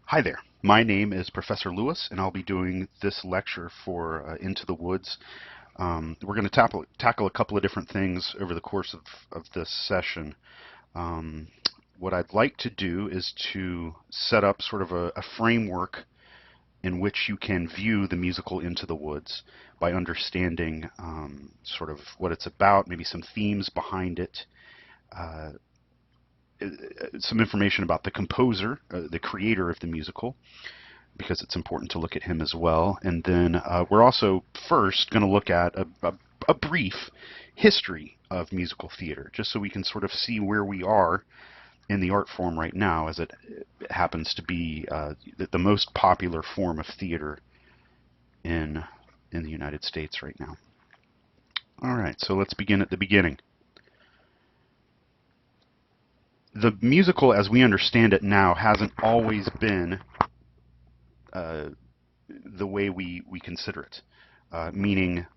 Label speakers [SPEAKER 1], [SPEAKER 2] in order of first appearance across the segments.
[SPEAKER 1] Hi there. My name is Professor Lewis, and I'll be doing this lecture for Into the Woods. We're going to tackle a couple of different things over the course of this session. Um, what I'd like to do is to set up sort of a framework in which you can view the musical Into the Woods by understanding sort of what it's about, maybe some themes behind it, uh, some information about the composer, the creator of the musical, because it's important to look at him as well. And then we're also first going to look at a brief history of musical theater, just so we can sort of see where we are in the art form right now, as it happens to be the most popular form of theater in the United States right now. All right, so let's begin at the beginning. The musical, as we understand it now, hasn't always been the way we consider it, meaning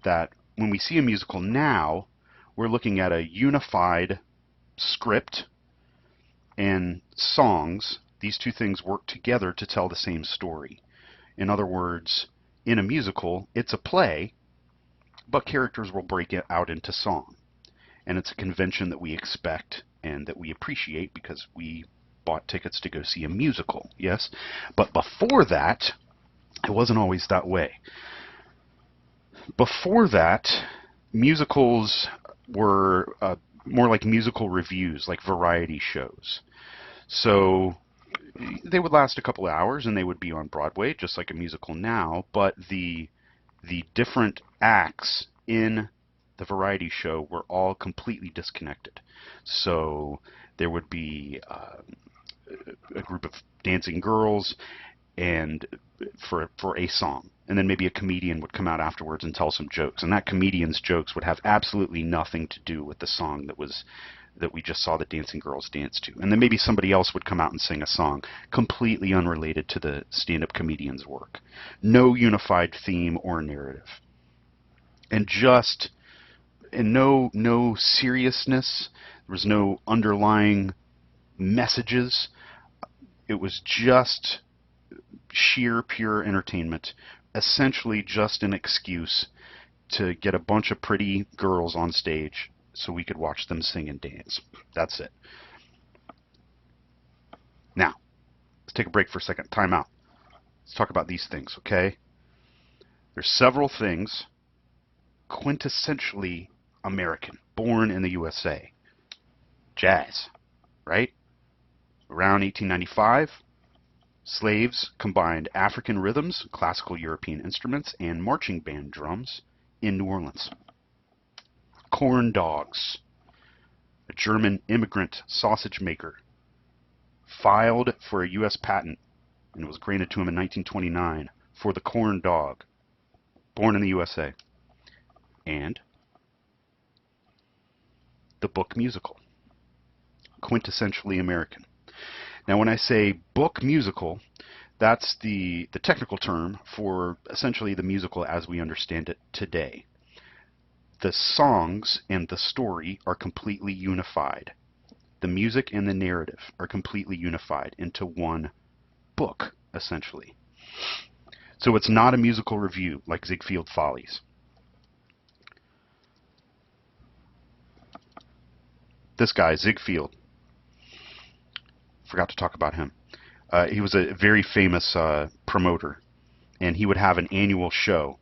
[SPEAKER 1] that when we see a musical now, we're looking at a unified script and songs. These two things work together to tell the same story. In other words, in a musical, it's a play, but characters will break it out into song. And it's a convention that we expect and that we appreciate because we bought tickets to go see a musical, yes? But before that, it wasn't always that way. Before that, musicals were more like musical reviews, like variety shows. So they would last a couple of hours and they would be on Broadway, just like a musical now, but the different acts in the variety show were all completely disconnected. So there would be a group of dancing girls and for a song, and then maybe a comedian would come out afterwards and tell some jokes, and that comedian's jokes would have absolutely nothing to do with the song that we just saw the dancing girls dance to. And then maybe somebody else would come out and sing a song completely unrelated to the stand-up comedian's work. No unified theme or narrative. And no seriousness. There was no underlying messages. It was just sheer, pure entertainment, essentially just an excuse to get a bunch of pretty girls on stage so we could watch them sing and dance. That's it. Now, let's take a break for a second. Time out. Let's talk about these things, okay? There's several things quintessentially American, born in the USA. Jazz, right? Around 1895, slaves combined African rhythms, classical European instruments, and marching band drums in New Orleans. Corn dogs. A German immigrant sausage maker filed for a U.S. patent, and it was granted to him in 1929 for the corn dog, born in the USA. And the book musical, quintessentially American. Now, when I say book musical, that's the technical term for essentially the musical as we understand it today. The songs and the story are completely unified. The music and the narrative are completely unified into one book, essentially. So it's not a musical review like Ziegfeld Follies. This guy, Ziegfeld, forgot to talk about him. He was a very famous promoter, and he would have an annual show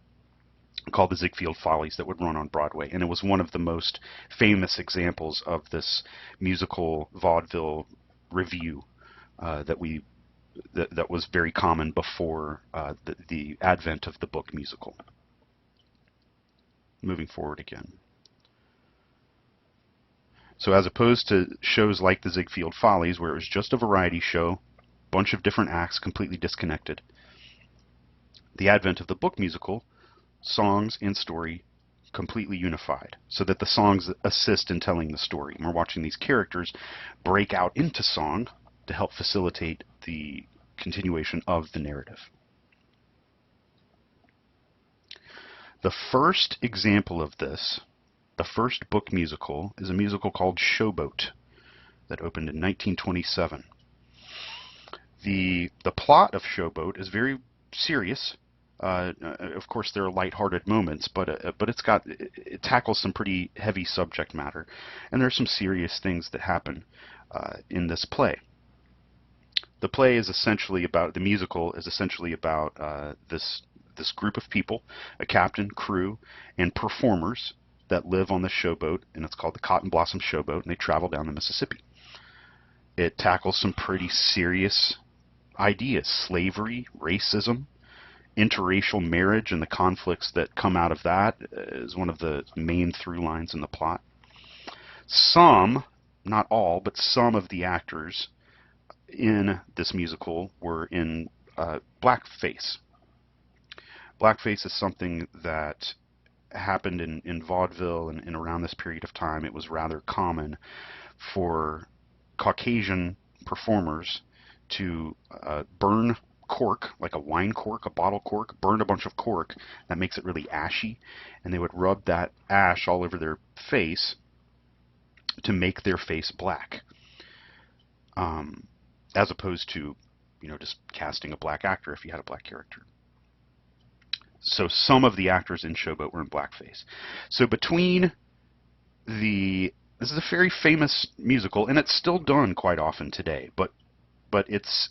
[SPEAKER 1] called the Ziegfeld Follies that would run on Broadway, and it was one of the most famous examples of this musical vaudeville review that was very common before the advent of the book musical. Moving forward again. So as opposed to shows like the Ziegfeld Follies, where it was just a variety show, bunch of different acts completely disconnected, the advent of the book musical, songs and story completely unified, so that the songs assist in telling the story. And we're watching these characters break out into song to help facilitate the continuation of the narrative. The first example of this, the first book musical, is a musical called Showboat that opened in 1927. The plot of Showboat is very serious. Of course, there are lighthearted moments, but it tackles some pretty heavy subject matter, and there's some serious things that happen in this play. The play is essentially about the musical is essentially about this group of people, a captain, crew, and performers that live on the showboat, and it's called the Cotton Blossom Showboat, and they travel down the Mississippi. It tackles some pretty serious ideas: slavery, racism, interracial marriage, and the conflicts that come out of that is one of the main through lines in the plot. Some, not all, but some of the actors in this musical were in blackface. Blackface is something that happened in vaudeville and around this period of time. It was rather common for Caucasian performers to burn cork, like a wine cork, a bottle cork, burn a bunch of cork that makes it really ashy, and they would rub that ash all over their face to make their face black, as opposed to, just casting a black actor if you had a black character. So some of the actors in Showboat were in blackface. So this is a very famous musical, and it's still done quite often today, but it's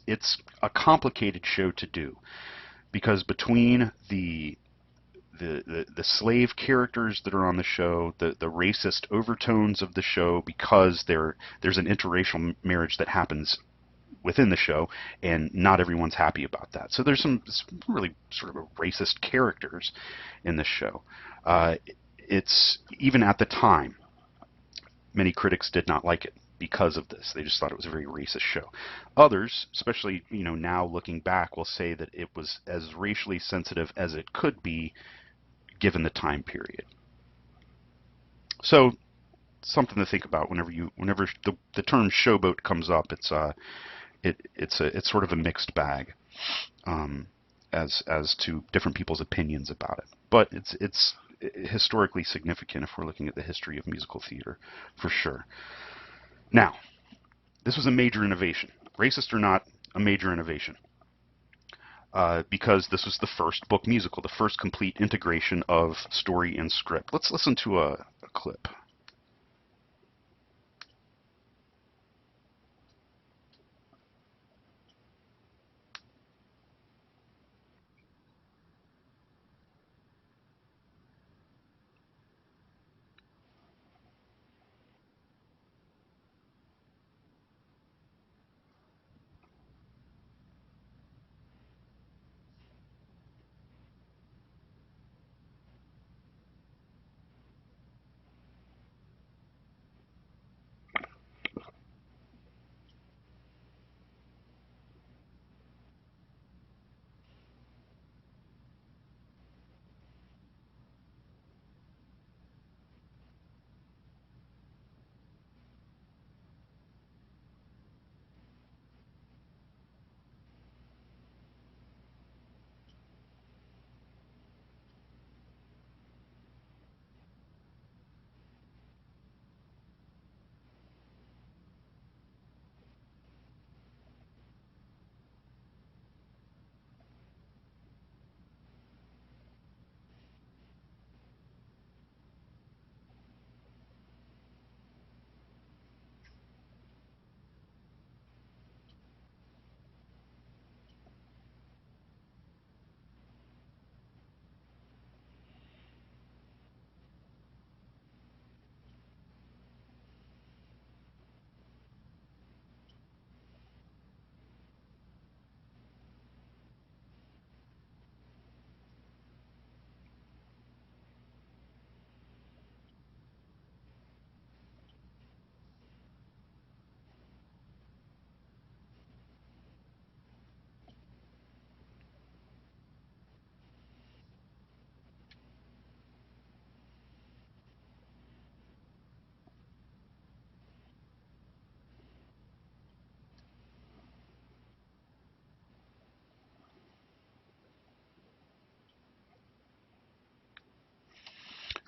[SPEAKER 1] a complicated show to do, because between the slave characters that are on the show, the racist overtones of the show, because there's an interracial marriage that happens within the show, and not everyone's happy about that. So there's some really sort of racist characters in this show. It's even at the time, many critics did not like it because of this. They just thought it was a very racist show. Others, especially now looking back, will say that it was as racially sensitive as it could be given the time period. So something to think about whenever the term showboat comes up. It's sort of a mixed bag as to different people's opinions about it. But it's historically significant if we're looking at the history of musical theater, for sure. Now, this was a major innovation. Racist or not, a major innovation. Because this was the first book musical, the first complete integration of story and script. Let's listen to a clip.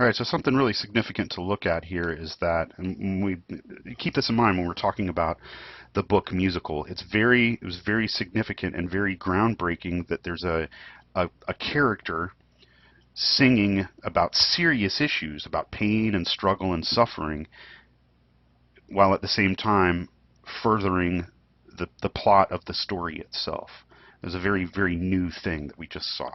[SPEAKER 1] All right, so something really significant to look at here is that, and we keep this in mind when we're talking about the book musical. It was very significant and very groundbreaking that there's a character singing about serious issues, about pain and struggle and suffering, while at the same time furthering the plot of the story itself. It was a very, very new thing that we just saw.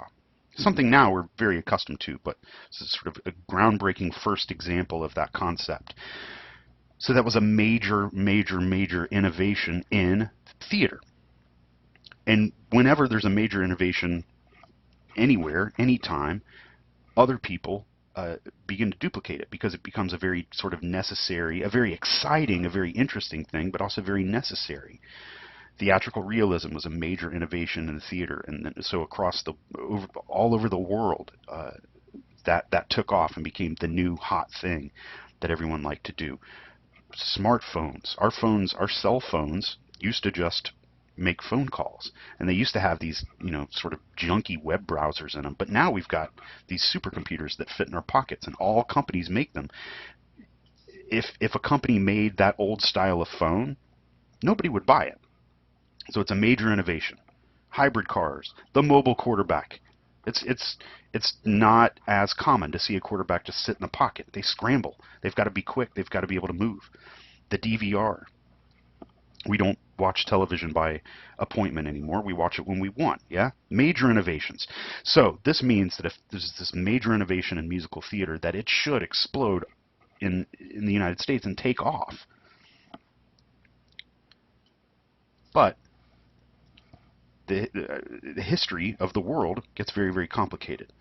[SPEAKER 1] Something now we're very accustomed to, but this is sort of a groundbreaking first example of that concept. So that was a major, major, major innovation in theater. And whenever there's a major innovation anywhere, anytime, other people begin to duplicate it because it becomes a very sort of necessary, a very exciting, a very interesting thing, but also very necessary. Theatrical realism was a major innovation in the theater, and so all over the world, that took off and became the new hot thing that everyone liked to do. Smartphones, our cell phones used to just make phone calls, and they used to have these, sort of junky web browsers in them. But now we've got these supercomputers that fit in our pockets, and all companies make them. If a company made that old style of phone, nobody would buy it. So it's a major innovation. Hybrid cars, the mobile quarterback. It's not as common to see a quarterback just sit in a pocket. They scramble. They've got to be quick. They've got to be able to move. The DVR. We don't watch television by appointment anymore. We watch it when we want, yeah? Major innovations. So this means that if there's this major innovation in musical theater, that it should explode in the United States and take off. But the history of the world gets very, very complicated.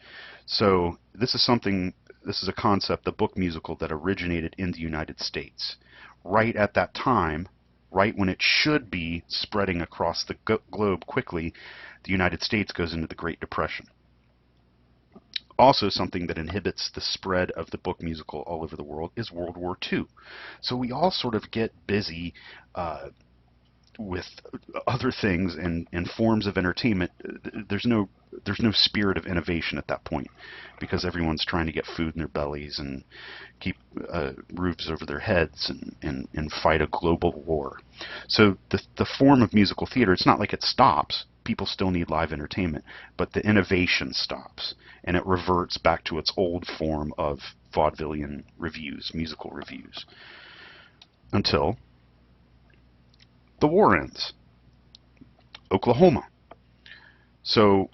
[SPEAKER 1] So this is a concept, the book musical, that originated in the United States. Right at that time, right when it should be spreading across the globe quickly, the United States goes into the Great Depression. Also, something that inhibits the spread of the book musical all over the world is World War II. So we all sort of get busy with other things and forms of entertainment. There's no spirit of innovation at that point, because everyone's trying to get food in their bellies and keep roofs over their heads and fight a global war. So the form of musical theater, it's not like it stops. People still need live entertainment, but the innovation stops, and it reverts back to its old form of vaudevillian reviews, musical reviews, until the war ends. Oklahoma. So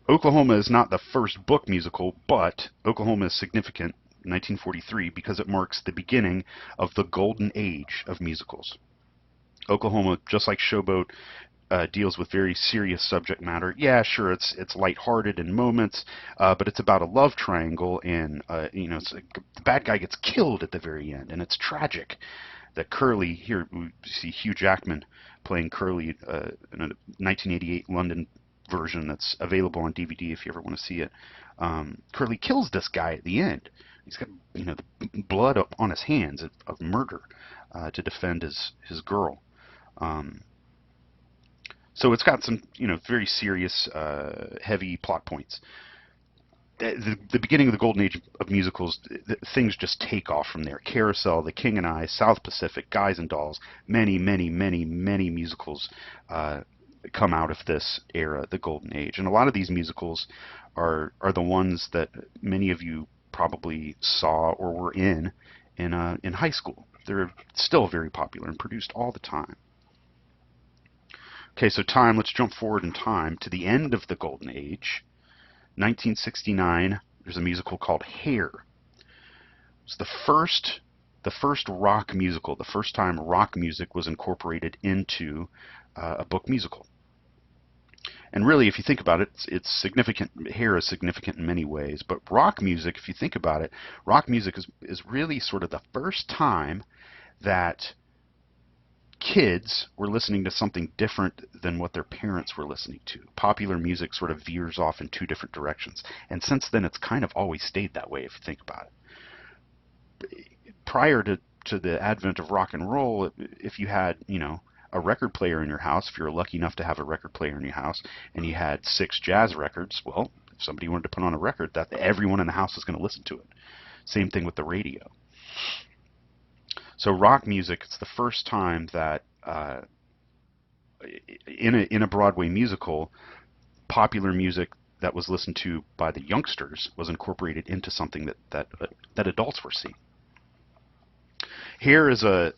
[SPEAKER 1] Oklahoma is not the first book musical, but Oklahoma is significant in 1943 because it marks the beginning of the golden age of musicals. Oklahoma, just like Showboat, deals with very serious subject matter. Yeah, sure, it's lighthearted in moments, but it's about a love triangle, and the bad guy gets killed at the very end, and it's tragic. That Curly, here we see Hugh Jackman playing Curly in a 1988 London version that's available on DVD if you ever want to see it. Curly kills this guy at the end. He's got the blood up on his hands of murder to defend his girl. So it's got some very serious, heavy plot points. The beginning of the golden age of musicals, things just take off from there. Carousel, The King and I, South Pacific, Guys and Dolls, many, many, many, many musicals come out of this era, the golden age. And a lot of these musicals are the ones that many of you probably saw or were in high school. They're still very popular and produced all the time. Okay, so let's jump forward in time to the end of the golden age. 1969, there's a musical called Hair. It's the first rock musical, the first time rock music was incorporated into a book musical. And really, if you think about it, it's significant. Hair is significant in many ways, but rock music, if you think about it, rock music is really sort of the first time that kids were listening to something different than what their parents were listening to. Popular music sort of veers off in two different directions. And since then, it's kind of always stayed that way, if you think about it. Prior to the advent of rock and roll, if you had, a record player in your house, if you were lucky enough to have a record player in your house, and you had 6 jazz records, well, if somebody wanted to put on a record, that everyone in the house was going to listen to it. Same thing with the radio. So rock music, it's the first time that in a Broadway musical, popular music that was listened to by the youngsters was incorporated into something that adults were seeing. Here is a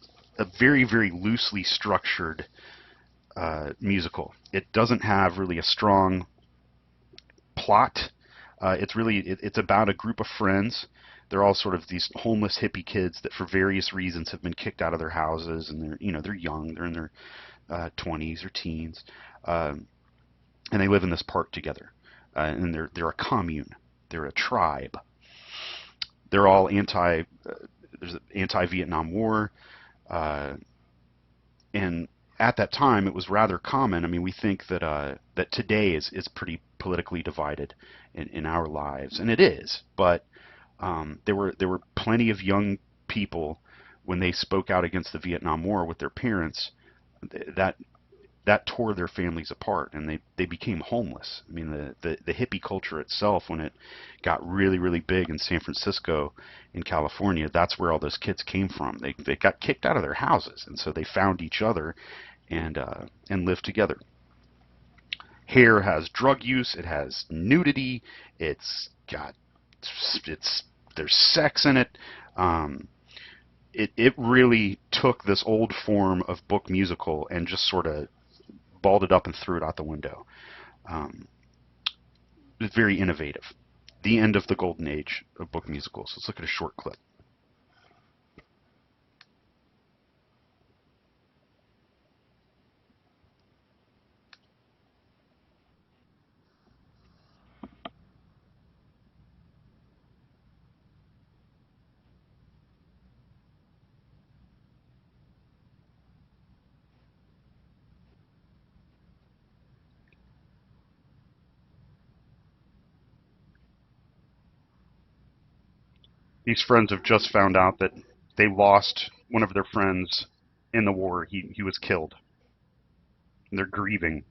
[SPEAKER 1] very, very loosely structured musical. It doesn't have really a strong plot. It's about a group of friends. They're all sort of these homeless hippie kids that, for various reasons, have been kicked out of their houses, and they're young. They're in their 20s or teens, and they live in this park together. And they're a commune. They're a tribe. They're all there's an anti-Vietnam War, and at that time it was rather common. I mean, we think that today is pretty politically divided in our lives, and it is. But there were plenty of young people when they spoke out against the Vietnam War with their parents. That that tore their families apart, and they became homeless. I mean, the hippie culture itself, when it got really, really big in San Francisco, in California, that's where all those kids came from. They got kicked out of their houses, and so they found each other and lived together. Hair has drug use, it has nudity, it's got it's there's sex in it. It really took this old form of book musical and just sort of balled it up and threw it out the window. Um, it's very innovative. The end of the golden age of book musicals. Let's look at a short clip. These friends have just found out that they lost one of their friends in the war. He was killed. And they're grieving.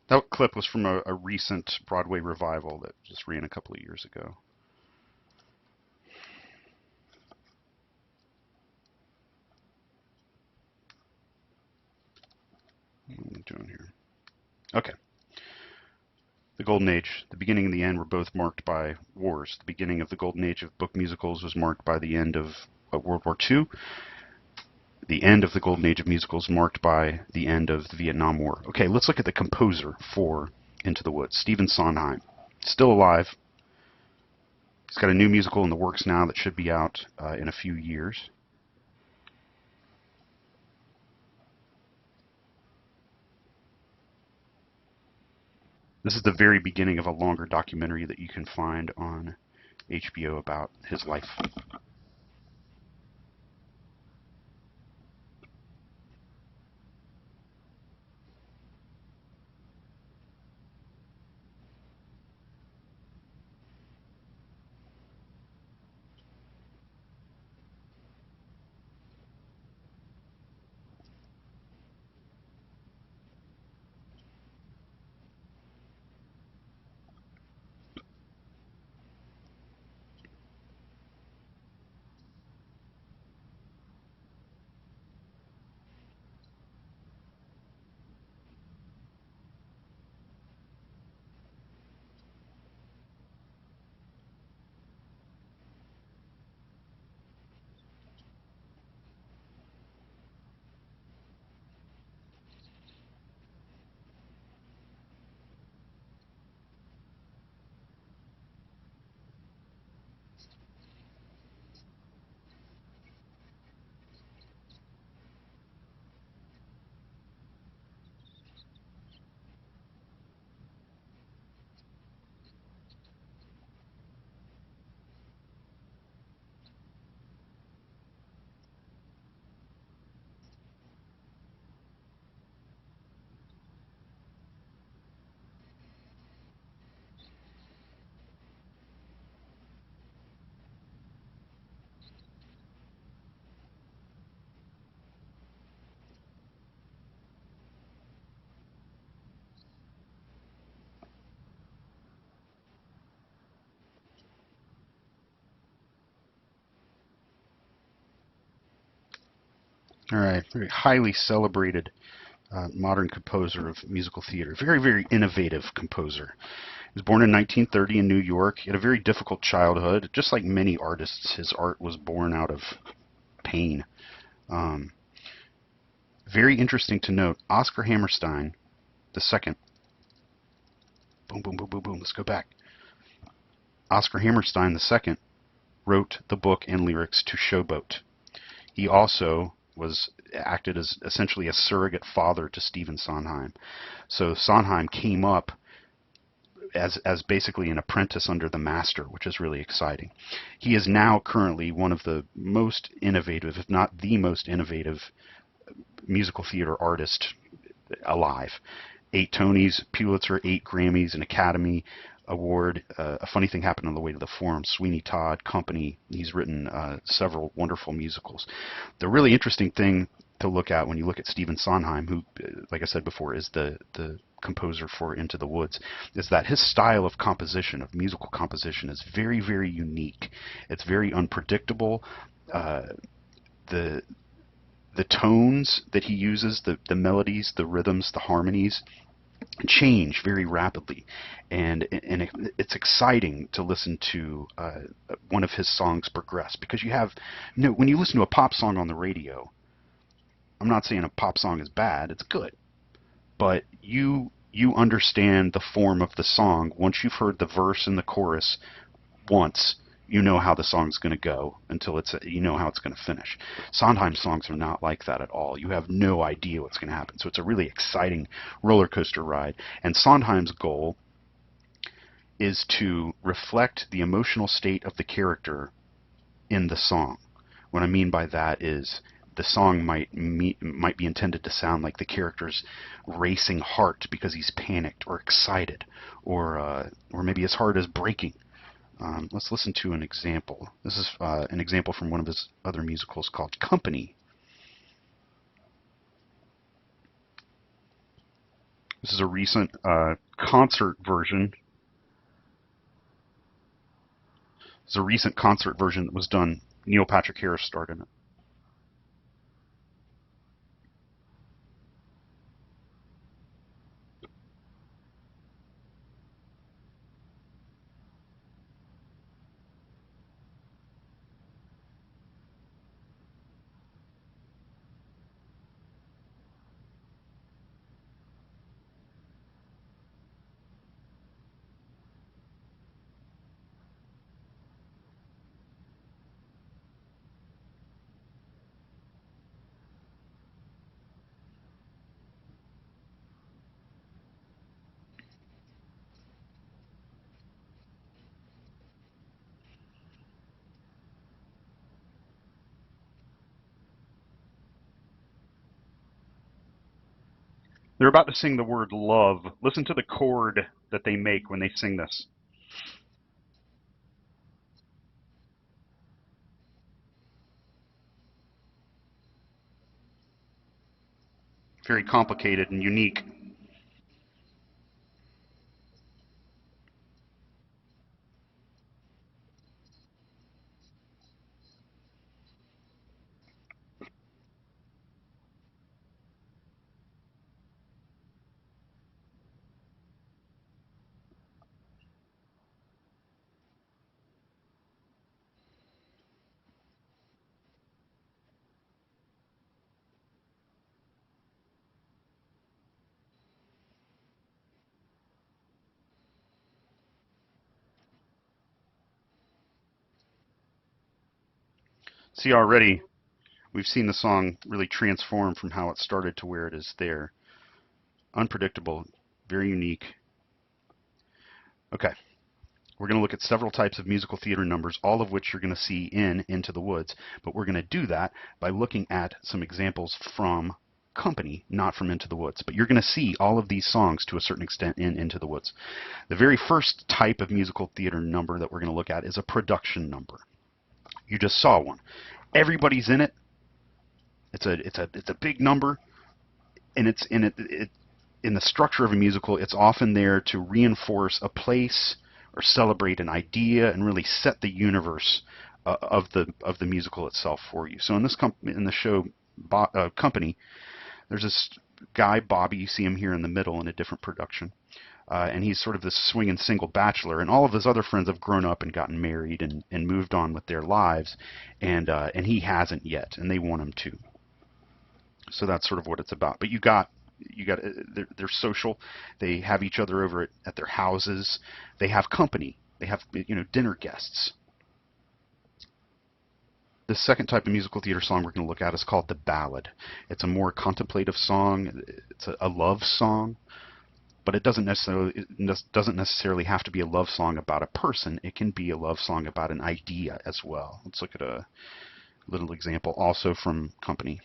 [SPEAKER 1] That clip was from a recent Broadway revival that just ran a couple of years ago. What am I doing here? Okay. The Golden Age, the beginning and the end were both marked by wars. The beginning of the Golden Age of book musicals was marked by the end of World War II. The end of the Golden Age of musicals marked by the end of the Vietnam War. Okay, let's look at the composer for Into the Woods, Stephen Sondheim. Still alive. He's got a new musical in the works now that should be out in a few years. This is the very beginning of a longer documentary that you can find on HBO about his life. All right, very highly celebrated modern composer of musical theater. Very, very innovative composer. He was born in 1930 in New York. He had a very difficult childhood. Just like many artists, his art was born out of pain. Um, Very interesting to note, Oscar Hammerstein the second. Boom, boom, boom, boom, boom. Let's go back. Oscar Hammerstein the second wrote the book and lyrics to Showboat. He also acted as essentially a surrogate father to Stephen Sondheim. So Sondheim came up as basically an apprentice under the master, which is really exciting. He is now currently one of the most innovative, if not the most innovative, musical theater artist alive. 8 Tonys, Pulitzer, 8 Grammys, an Academy Award. A funny thing happened on the way to the forum. Sweeney Todd Company. He's written several wonderful musicals. The really interesting thing to look at when you look at Stephen Sondheim, who, like I said before, is the composer for Into the Woods, is that his style of composition, of musical composition, is very, very unique. It's very unpredictable. The tones that he uses, the melodies, the rhythms, the harmonies, change very rapidly, and it's exciting to listen to one of his songs progress, because you have when you listen to a pop song on the radio, I'm not saying a pop song is bad, it's good, but you understand the form of the song once you've heard the verse and the chorus once. You know how the song's going to go until you know how it's going to finish. Sondheim songs are not like that at all. You have no idea what's going to happen. So it's a really exciting roller coaster ride. And Sondheim's goal is to reflect the emotional state of the character in the song. What I mean by that is the song might be intended to sound like the character's racing heart because he's panicked or excited, or maybe his heart is breaking. Let's listen to an example. This is an example from one of his other musicals called Company. This is a recent concert version. This is a recent concert version that was done. Neil Patrick Harris starred in it. They're about to sing the word love. Listen to the chord that they make when they sing this. Very complicated and unique. See, already we've seen the song really transform from how it started to where it is there. Unpredictable, very unique. Okay, we're going to look at several types of musical theater numbers, all of which you're going to see in Into the Woods, but we're going to do that by looking at some examples from Company, not from Into the Woods. But you're going to see all of these songs to a certain extent in Into the Woods. The very first type of musical theater number that we're going to look at is a production number. You just saw one. Everybody's in it. It's a big number, and it's in the structure of a musical. It's often there to reinforce a place or celebrate an idea and really set the universe of the musical itself for you. So in the show Company, there's this guy, Bobby, you see him here in the middle in a different production. And he's sort of this swinging single bachelor, and all of his other friends have grown up and gotten married and moved on with their lives, and he hasn't yet, and they want him to. So that's sort of what it's about. But they're social. They have each other over at their houses. They have company. They have dinner guests. The second type of musical theater song we're going to look at is called the ballad. It's a more contemplative song. It's a love song, but it doesn't necessarily have to be a love song about a person. It can be a love song about an idea as well. Let's look at a little example also from Company.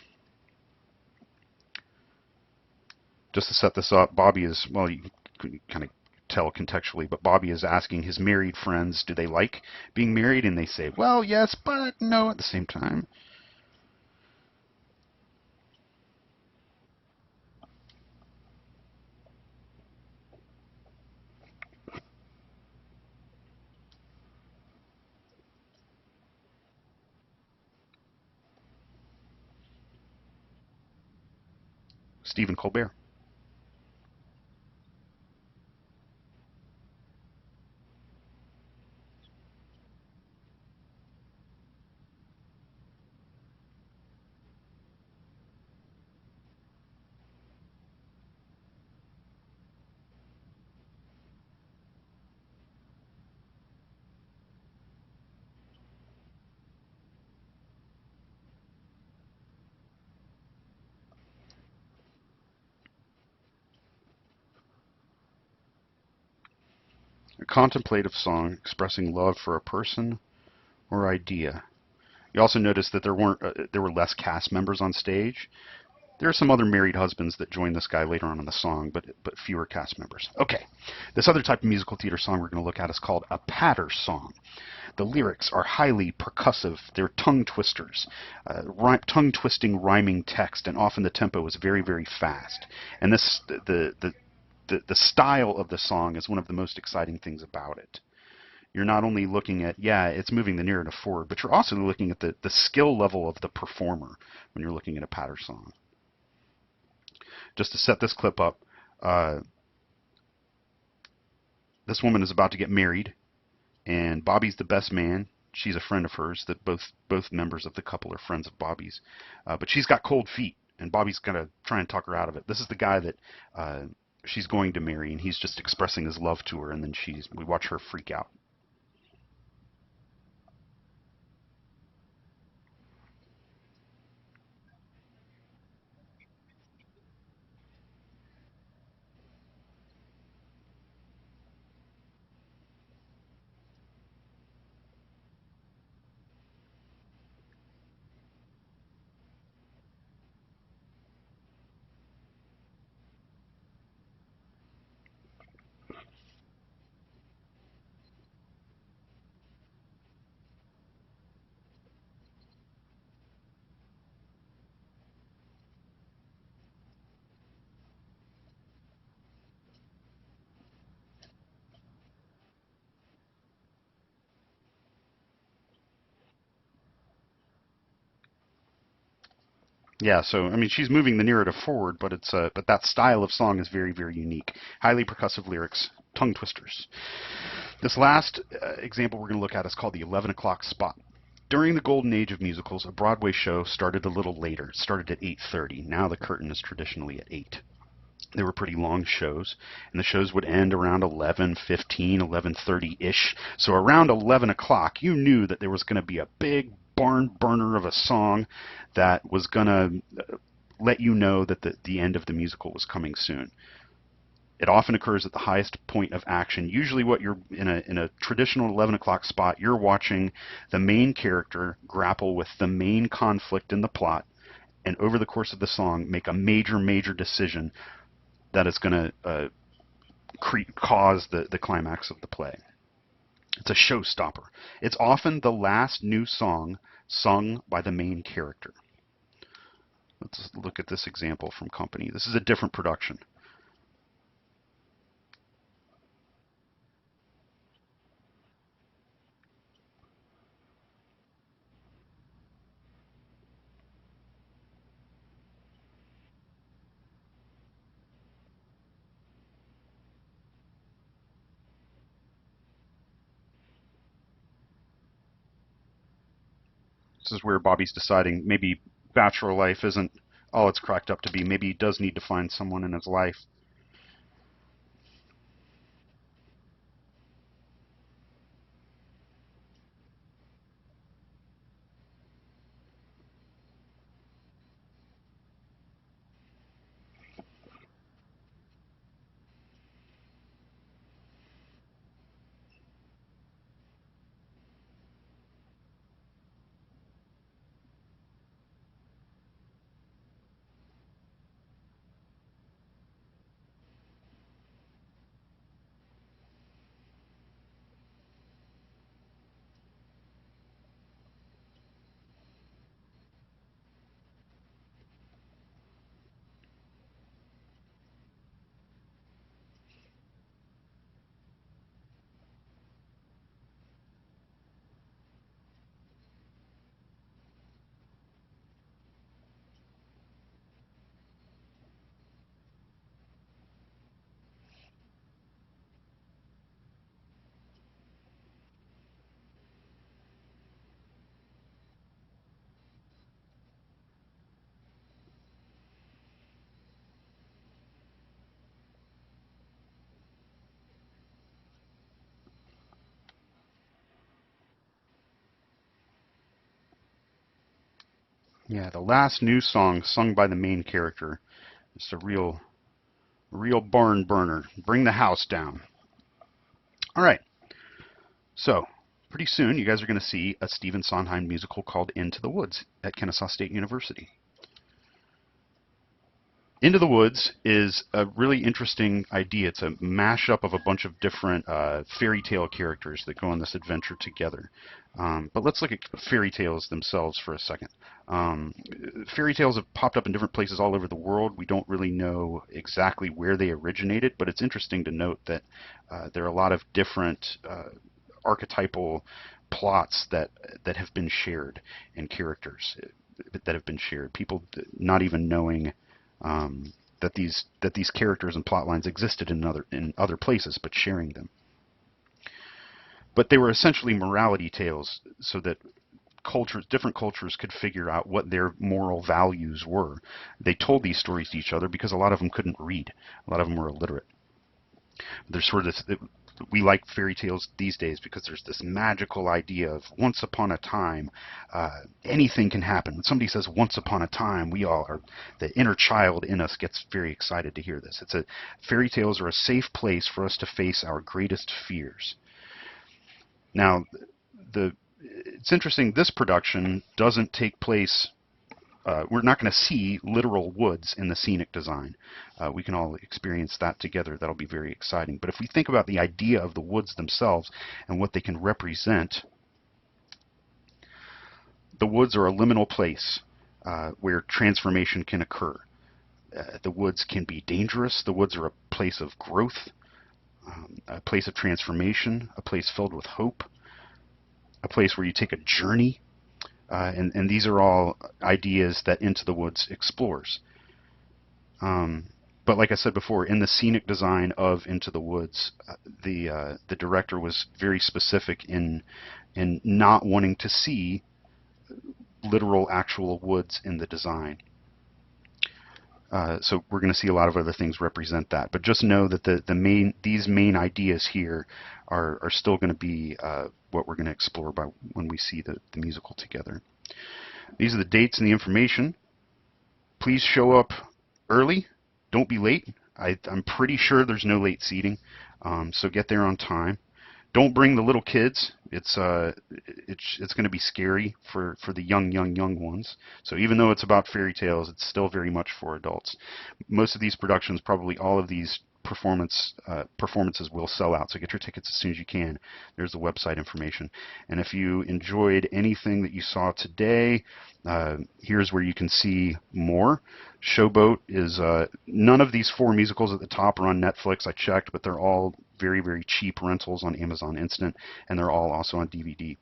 [SPEAKER 1] Just to set this up, Bobby is, well, you can kind of tell contextually, but Bobby is asking his married friends, do they like being married? And they say, well, yes, but no at the same time. Stephen Colbert. A contemplative song expressing love for a person or idea. You also notice that there were less cast members on stage. There are some other married husbands that join this guy later on in the song, but fewer cast members. Okay, this other type of musical theater song we're going to look at is called a patter song. The lyrics are highly percussive. They're tongue twisters, tongue-twisting rhyming text, and often the tempo is very, very fast. And the style of the song is one of the most exciting things about it. You're not only looking at, yeah, it's moving the narrative forward, but you're also looking at the skill level of the performer when you're looking at a patter song. Just to set this clip up, this woman is about to get married, and Bobby's the best man. She's a friend of hers. That both members of the couple are friends of Bobby's, but she's got cold feet, and Bobby's gonna try and talk her out of it. This is the guy that she's going to marry, and he's just expressing his love to her, and then we watch her freak out. Yeah, so I mean, she's moving the narrative forward, but that style of song is very, very unique. Highly percussive lyrics, tongue twisters. This last example we're going to look at is called the 11 o'clock spot. During the golden age of musicals, a Broadway show started a little later. It started at 8:30. Now the curtain is traditionally at 8. They were pretty long shows, and the shows would end around 11:15, 11:30-ish. So around 11 o'clock, you knew that there was going to be a big barn burner of a song that was going to let you know that the end of the musical was coming soon. It often occurs at the highest point of action. Usually what you're in a traditional 11 o'clock spot, you're watching the main character grapple with the main conflict in the plot, and over the course of the song make a major, major decision that is going to cause the climax of the play. It's a showstopper. It's often the last new song sung by the main character. Let's look at this example from Company. This is a different production. is where Bobby's deciding maybe bachelor life isn't all it's cracked up to be. Maybe he does need to find someone in his life. Yeah, the last new song sung by the main character. It's a real barn burner. Bring the house down. All right. So, pretty soon you guys are going to see a Stephen Sondheim musical called Into the Woods at Kennesaw State University. Into the Woods is a really interesting idea. It's a mashup of a bunch of different fairy tale characters that go on this adventure together. But let's look at fairy tales themselves for a second. Fairy tales have popped up in different places all over the world. We don't really know exactly where they originated, but it's interesting to note that there are a lot of different archetypal plots that have been shared and characters that have been shared. People not even knowing that these characters and plot lines existed in other places, but sharing them. But they were essentially morality tales, so that different cultures could figure out what their moral values were. They told these stories to each other because a lot of them couldn't read. A lot of them were illiterate. There's sort of this, we like fairy tales these days because there's this magical idea of once upon a time, anything can happen. When somebody says once upon a time, we all are, the inner child in us gets very excited to hear this. Fairy tales are a safe place for us to face our greatest fears. Now, it's interesting, this production doesn't take place, we're not going to see literal woods in the scenic design. We can all experience that together. That'll be very exciting. But if we think about the idea of the woods themselves and what they can represent, the woods are a liminal place where transformation can occur. The woods can be dangerous. The woods are a place of growth, a place of transformation, a place filled with hope, a place where you take a journey. And these are all ideas that Into the Woods explores. But like I said before, in the scenic design of Into the Woods, the director was very specific in not wanting to see literal, actual woods in the design. So we're going to see a lot of other things represent that. But just know that these main ideas here are still going to be what we're going to explore when we see the musical together. These are the dates and the information. Please show up early. Don't be late. I'm pretty sure there's no late seating, so get there on time. Don't bring the little kids. It's going to be scary for the young ones. So even though it's about fairy tales, it's still very much for adults. Most of these productions, probably all of these performances will sell out, so get your tickets as soon as you can. There's the website information. And if you enjoyed anything that you saw today, here's where you can see more. Showboat is none of these 4 musicals at the top are on Netflix. I checked, but they're all very cheap rentals on Amazon Instant, and they're all also on DVD.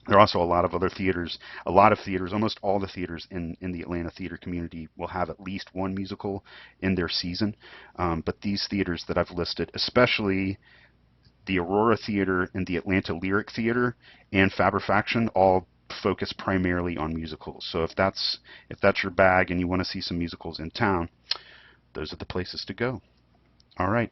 [SPEAKER 1] There are also a lot of other theaters. Almost all the theaters in the Atlanta theater community will have at least one musical in their season. But these theaters that I've listed, especially the Aurora Theater and the Atlanta Lyric Theater and Fabrifaction, all focus primarily on musicals. So if that's your bag and you want to see some musicals in town, those are the places to go. All right.